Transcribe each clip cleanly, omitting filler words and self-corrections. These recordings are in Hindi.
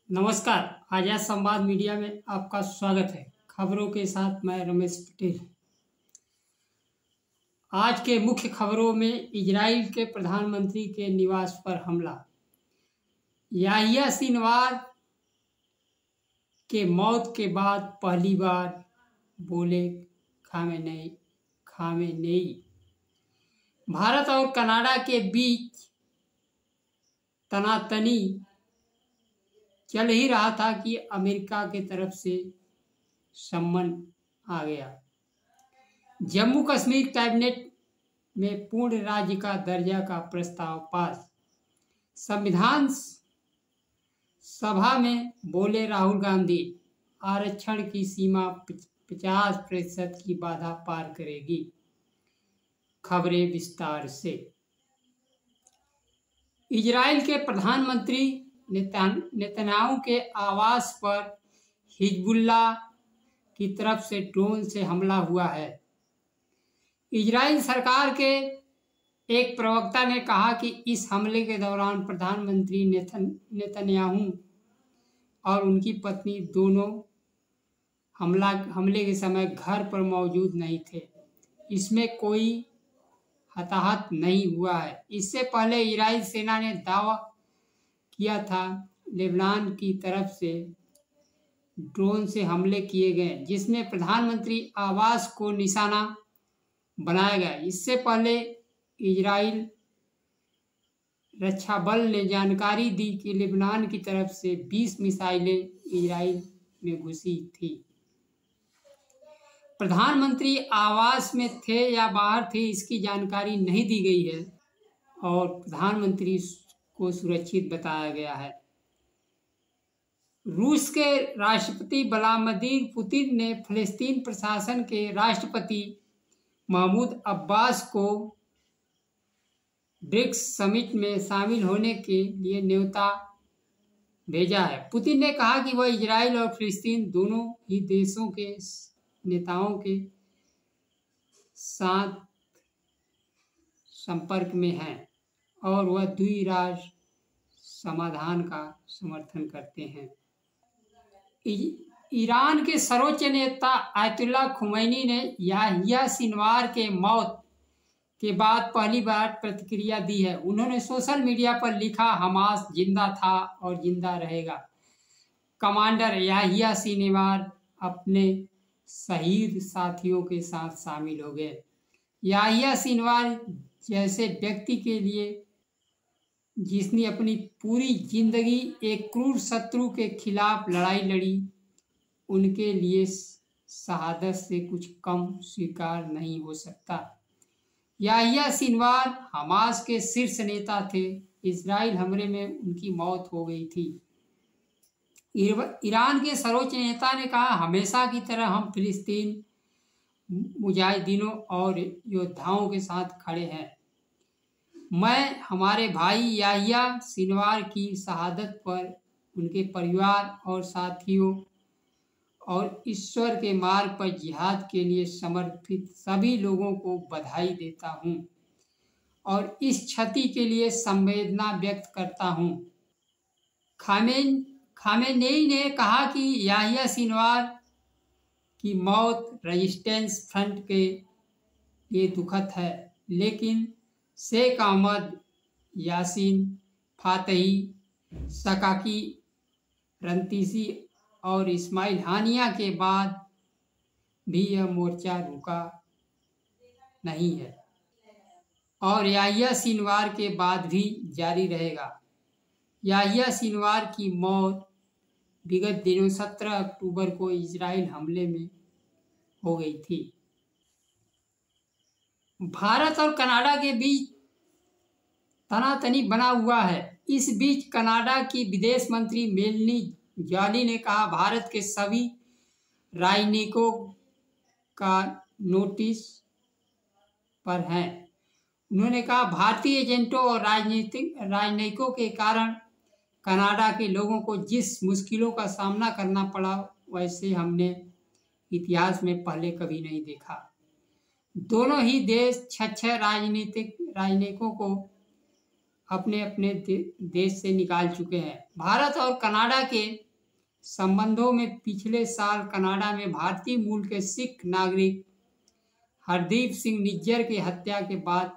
नमस्कार। आजाद संवाद मीडिया में आपका स्वागत है। खबरों के साथ मैं रमेश पटेल। आज के मुख्य खबरों में इजराइल के प्रधानमंत्री के निवास पर हमला, याहिया सिनवार के मौत के बाद पहली बार बोले खामेनेई, भारत और कनाडा के बीच तनातनी चल ही रहा था कि अमेरिका की तरफ से सम्मन आ गया। जम्मू कश्मीर कैबिनेट में पूर्ण राज्य का दर्जा का प्रस्ताव पास, संविधान सभा में बोले राहुल गांधी, आरक्षण की सीमा 50% की बाधा पार करेगी। खबरें विस्तार से। इजराइल के प्रधानमंत्री नेतन्याहू के आवास पर हिजबुल्लाह की तरफ से ड्रोन से हमला हुआ है। इजराइल सरकार के एक प्रवक्ता ने कहा कि इस हमले के दौरान प्रधानमंत्री नेतन्याहू और उनकी पत्नी दोनों हमले के समय घर पर मौजूद नहीं थे। इसमें कोई हताहत नहीं हुआ है। इससे पहले इजराइल सेना ने दावा किया था लेबनान की तरफ से ड्रोन से हमले किए गए, जिसमें प्रधानमंत्री आवास को निशाना बनाया गया। इससे पहले इजराइल रक्षा बल ने जानकारी दी कि लेबनान की तरफ से 20 मिसाइलें इजराइल में घुसी थी। प्रधानमंत्री आवास में थे या बाहर थे, इसकी जानकारी नहीं दी गई है और प्रधानमंत्री को सुरक्षित बताया गया है। रूस के राष्ट्रपति व्लादिमीर पुतिन ने फिलिस्तीन प्रशासन के राष्ट्रपति महमूद अब्बास को ब्रिक्स समिट में शामिल होने के लिए न्योता भेजा है। पुतिन ने कहा कि वह इजराइल और फिलिस्तीन दोनों ही देशों के नेताओं के साथ संपर्क में हैं और वह द्विराष्ट्र समाधान का समर्थन करते हैं। ईरान के सर्वोच्च नेता आयतुल्लाह खुमैनी ने याहिया सिनवार के मौत के बाद पहली बार प्रतिक्रिया दी है। उन्होंने सोशल मीडिया पर लिखा, हमास जिंदा था और जिंदा रहेगा। कमांडर याहिया सिनवार अपने शहीद साथियों के साथ शामिल हो गए। याहिया सिनवार जैसे व्यक्ति के लिए जिसने अपनी पूरी जिंदगी एक क्रूर शत्रु के खिलाफ लड़ाई लड़ी, उनके लिए शहादत से कुछ कम स्वीकार नहीं हो सकता। याहिया सिनवार हमास के शीर्ष नेता थे। इजराइल हमले में उनकी मौत हो गई थी। ईरान के सर्वोच्च नेता ने कहा, हमेशा की तरह हम फिलिस्तीन मुजाहिदीनों और योद्धाओं के साथ खड़े हैं। मैं हमारे भाई याहिया सिनवार की शहादत पर उनके परिवार और साथियों और ईश्वर के मार्ग पर जिहाद के लिए समर्पित सभी लोगों को बधाई देता हूं और इस क्षति के लिए संवेदना व्यक्त करता हूं। खामेनेई ने कहा कि याहिया सिनवार की मौत रेजिस्टेंस फ्रंट के लिए दुखद है, लेकिन शेख अहमद यासीन फातही, शकाकी रंतीसी और इस्माइल हानिया के बाद भी यह मोर्चा रुका नहीं है और याहिया सिनवार के बाद भी जारी रहेगा। याहिया सिनवार की मौत विगत दिनों 17 अक्टूबर को इजराइल हमले में हो गई थी। भारत और कनाडा के बीच तनातनी बना हुआ है। इस बीच कनाडा की विदेश मंत्री मेलनी जॉली ने कहा, भारत के सभी राजनयिकों का नोटिस पर हैं। उन्होंने कहा, भारतीय एजेंटों और राजनयिकों के कारण कनाडा के लोगों को जिस मुश्किलों का सामना करना पड़ा, वैसे हमने इतिहास में पहले कभी नहीं देखा। दोनों ही देश 6 राजनयिकों को अपने अपने देश से निकाल चुके हैं। भारत और कनाडा के संबंधों में पिछले साल कनाडा में भारतीय मूल के सिख नागरिक हरदीप सिंह निज्जर की हत्या के बाद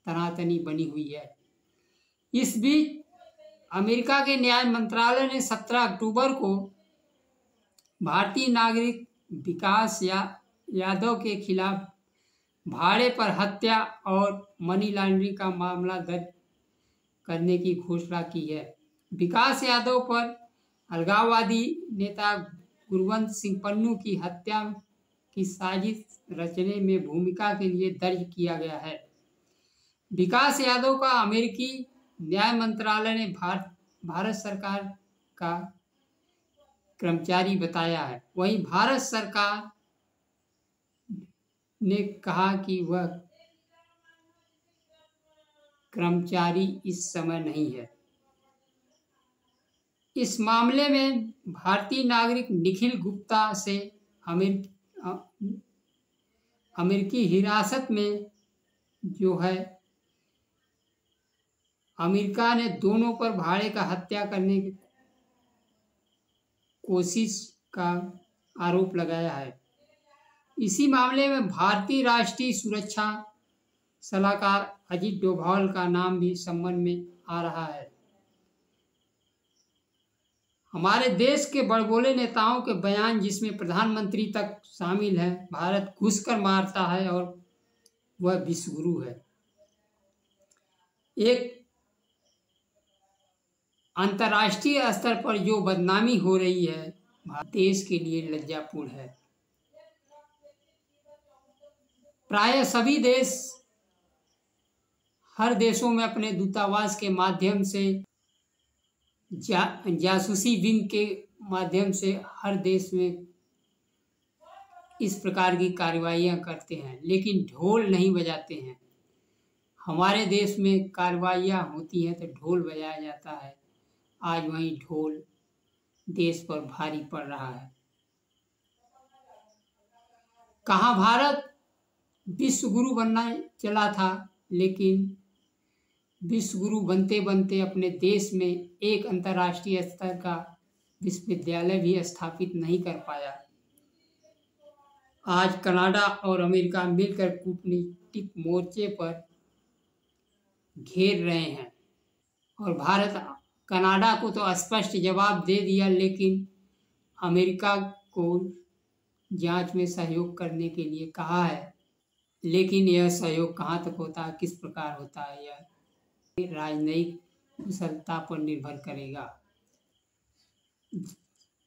तनातनी बनी हुई है। इस बीच अमेरिका के न्याय मंत्रालय ने 17 अक्टूबर को भारतीय नागरिक विकास यादव के खिलाफ भाड़े पर हत्या और मनी लॉन्ड्रिंग का मामला दर्ज करने की घोषणा की है। विकास यादव पर अलगाववादी नेता गुरवंत सिंह पन्नू की हत्या की साजिश रचने में भूमिका के लिए दर्ज किया गया है। विकास यादव का अमेरिकी न्याय मंत्रालय ने भारत सरकार का कर्मचारी बताया है। वहीं भारत सरकार ने कहा कि वह कर्मचारी इस समय नहीं है। इस मामले में भारतीय नागरिक निखिल गुप्ता से अमेरिकी हिरासत में जो है, अमेरिका ने दोनों पर भाड़े का हत्या करने की कोशिश का आरोप लगाया है। इसी मामले में भारतीय राष्ट्रीय सुरक्षा सलाहकार अजीत डोभाल का नाम भी संबंध में आ रहा है। हमारे देश के बड़बोले नेताओं के बयान, जिसमें प्रधानमंत्री तक शामिल है, भारत घुसकर मारता है और वह विश्वगुरु है, एक अंतर्राष्ट्रीय स्तर पर जो बदनामी हो रही है, देश के लिए लज्जापूर्ण है। प्राय सभी देश हर देशों में अपने दूतावास के माध्यम से जासूसी विंग के माध्यम से हर देश में इस प्रकार की कार्रवाइयाँ करते हैं, लेकिन ढोल नहीं बजाते हैं। हमारे देश में कार्रवाइयाँ होती हैं तो ढोल बजाया जाता है। आज वही ढोल देश पर भारी पड़ रहा है। कहाँ भारत विश्वगुरु बनना चला था, लेकिन विश्वगुरु बनते बनते अपने देश में एक अंतर्राष्ट्रीय स्तर का विश्वविद्यालय भी स्थापित नहीं कर पाया। आज कनाडा और अमेरिका मिलकर कूटनीतिक मोर्चे पर घेर रहे हैं और भारत कनाडा को तो स्पष्ट जवाब दे दिया, लेकिन अमेरिका को जांच में सहयोग करने के लिए कहा है। लेकिन यह सहयोग कहाँ तक होता है, किस प्रकार होता है, यह राजनयिक कुशलता पर निर्भर करेगा।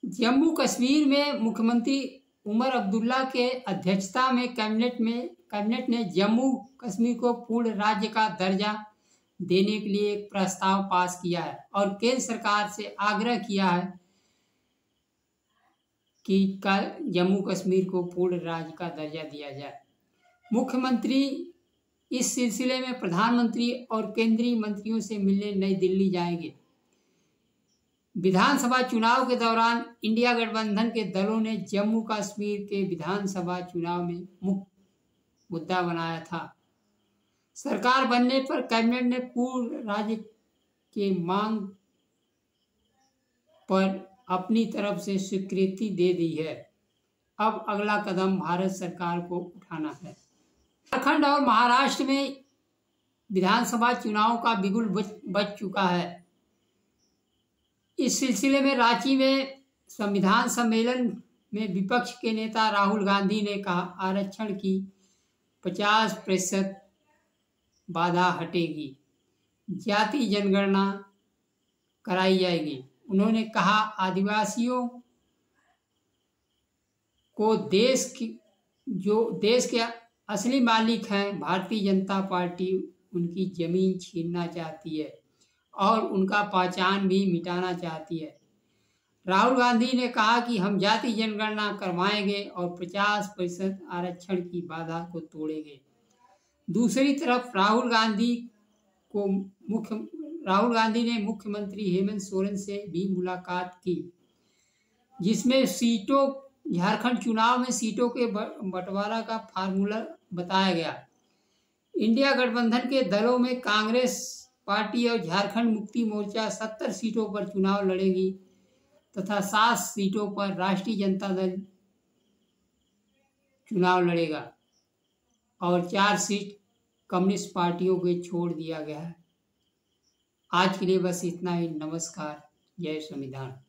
जम्मू कश्मीर में मुख्यमंत्री उमर अब्दुल्ला के अध्यक्षता में कैबिनेट ने जम्मू कश्मीर को पूर्ण राज्य का दर्जा देने के लिए एक प्रस्ताव पास किया है और केंद्र सरकार से आग्रह किया है कि जम्मू कश्मीर को पूर्ण राज्य का दर्जा दिया जाए। मुख्यमंत्री इस सिलसिले में प्रधानमंत्री और केंद्रीय मंत्रियों से मिलने नई दिल्ली जाएंगे। विधानसभा चुनाव के दौरान इंडिया गठबंधन के दलों ने जम्मू कश्मीर के विधानसभा चुनाव में मुख्य मुद्दा बनाया था। सरकार बनने पर कैबिनेट ने पूर्ण राज्य के मांग पर अपनी तरफ से स्वीकृति दे दी है। अब अगला कदम भारत सरकार को उठाना है। झारखंड और महाराष्ट्र में विधानसभा चुनाव का बिगुल बज चुका है। इस सिलसिले में रांची में संविधान सम्मेलन में विपक्ष के नेता राहुल गांधी ने कहा, आरक्षण की 50% बाधा हटेगी, जाति जनगणना कराई जाएगी। उन्होंने कहा, आदिवासियों को देश के असली मालिक हैं, भारतीय जनता पार्टी उनकी जमीन छीनना चाहती है और उनका पहचान भी मिटाना चाहती है। राहुल गांधी ने कहा कि हम जाति जनगणना करवाएंगे और 50% आरक्षण की बाधा को तोड़ेंगे। दूसरी तरफ राहुल गांधी ने मुख्यमंत्री हेमंत सोरेन से भी मुलाकात की, जिसमें झारखंड चुनाव में सीटों के बंटवारा का फार्मूला बताया गया। इंडिया गठबंधन के दलों में कांग्रेस पार्टी और झारखंड मुक्ति मोर्चा 70 सीटों पर चुनाव लड़ेगी तथा 7 सीटों पर राष्ट्रीय जनता दल चुनाव लड़ेगा और 4 सीट कम्युनिस्ट पार्टियों को छोड़ दिया गया है। आज के लिए बस इतना ही। नमस्कार। जय संविधान।